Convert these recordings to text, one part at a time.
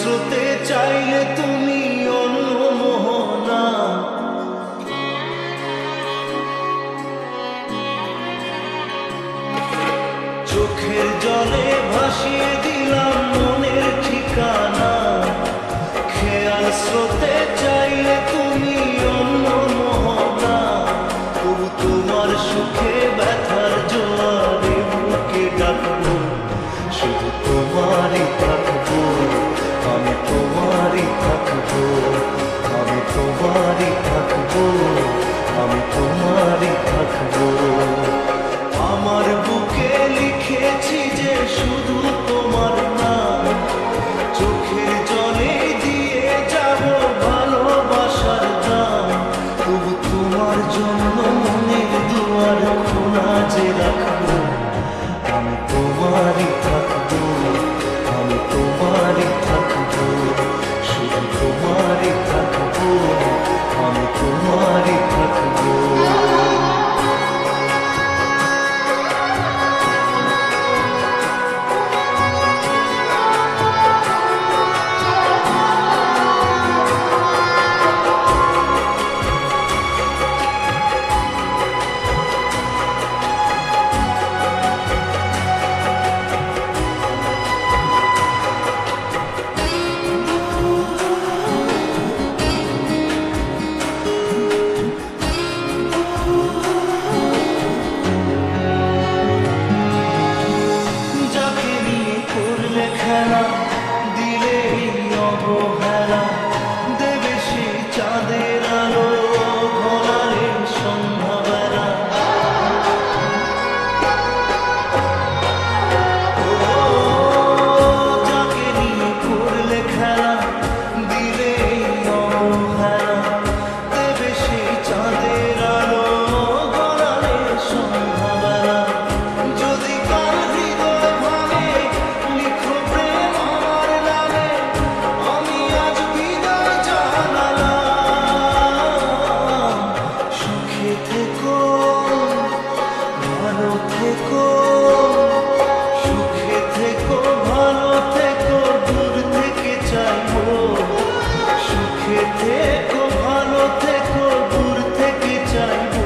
স্রোতে চাইলে তুমি অন্য মোহনা, চোখের জলে ভাসিয়ে দিলাম মনের ঠিকানা। খেয়াল স্রোতে চাইলে তুমি অন্য মোহনা, তবু তোমার সুখে ব্যথার জোয়ারে বুকে ডাকবো, শুধু তোমারই থাকবো, আমি তোমারই থাকবো, আমি তোমারই থাকবো, আমি তোমারই থাকবো। আমার বুকে লিখেছি যে শুধু তোমার নাম, চোখের জলে দিয়ে যাব ভালোবাসার দাম, তবু তোমার জন্য মনের দুয়ার খোলা যে রাখবো, আমি তোমারই থাকবো, আমি তোমারই থাকবো, শুধু তোমারই থাকবো, আমি তোমারই থাকবো। খেলা দিলে অবহেলা, দেবে সে চাঁদের আলো ঘোরালে সন্ধ্যাবেলা। যাকে নিয়ে করলে খেলা দিলে অবহেলা, দেবে সে চাঁদের আলো ঘোরালে সন্ধ্যাবেলা। যদি কাল হৃদয় ভাঙে লিখো প্রেম আমার নামে, আমি আজ বিদায় জানালাম। সুখে থেকো, ভালো থেকো, সুখে থেকো, ভালো থেকো, দূর থেকে চাইবো। সুখে থেকো, ভালো থেকো, দূর থেকে চাইবো,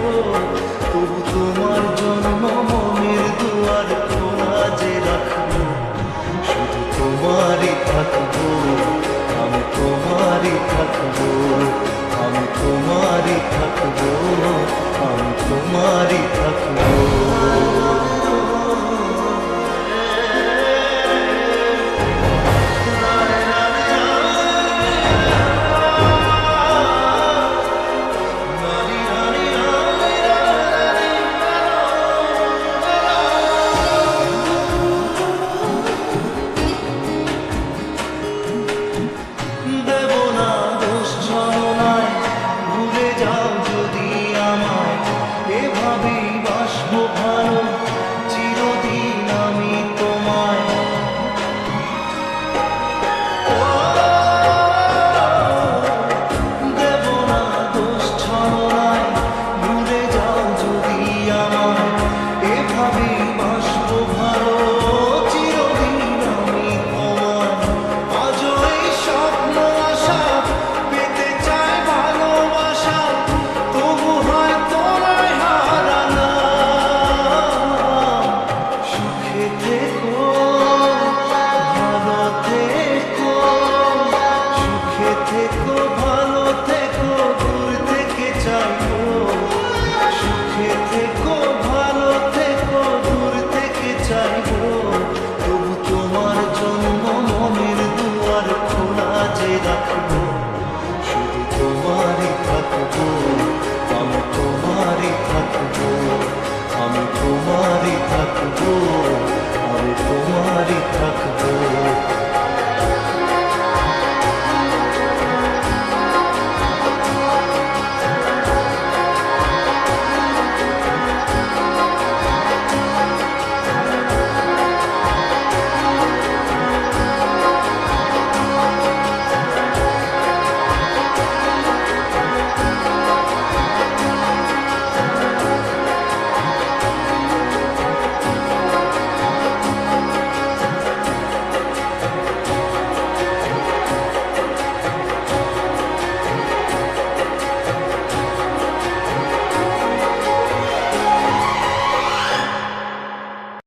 তবু তোমার জন্য মনের দুয়ার খোলা যে রাখবো, শুধু তোমারই থাকবো, আমি তোমারই থাকবো, আমি তোমারই থাকবো, আমি তোমারই থাকবো। দেব না দোষ ছলনায়, ভুলে যাও যদি আমায়, এভাবে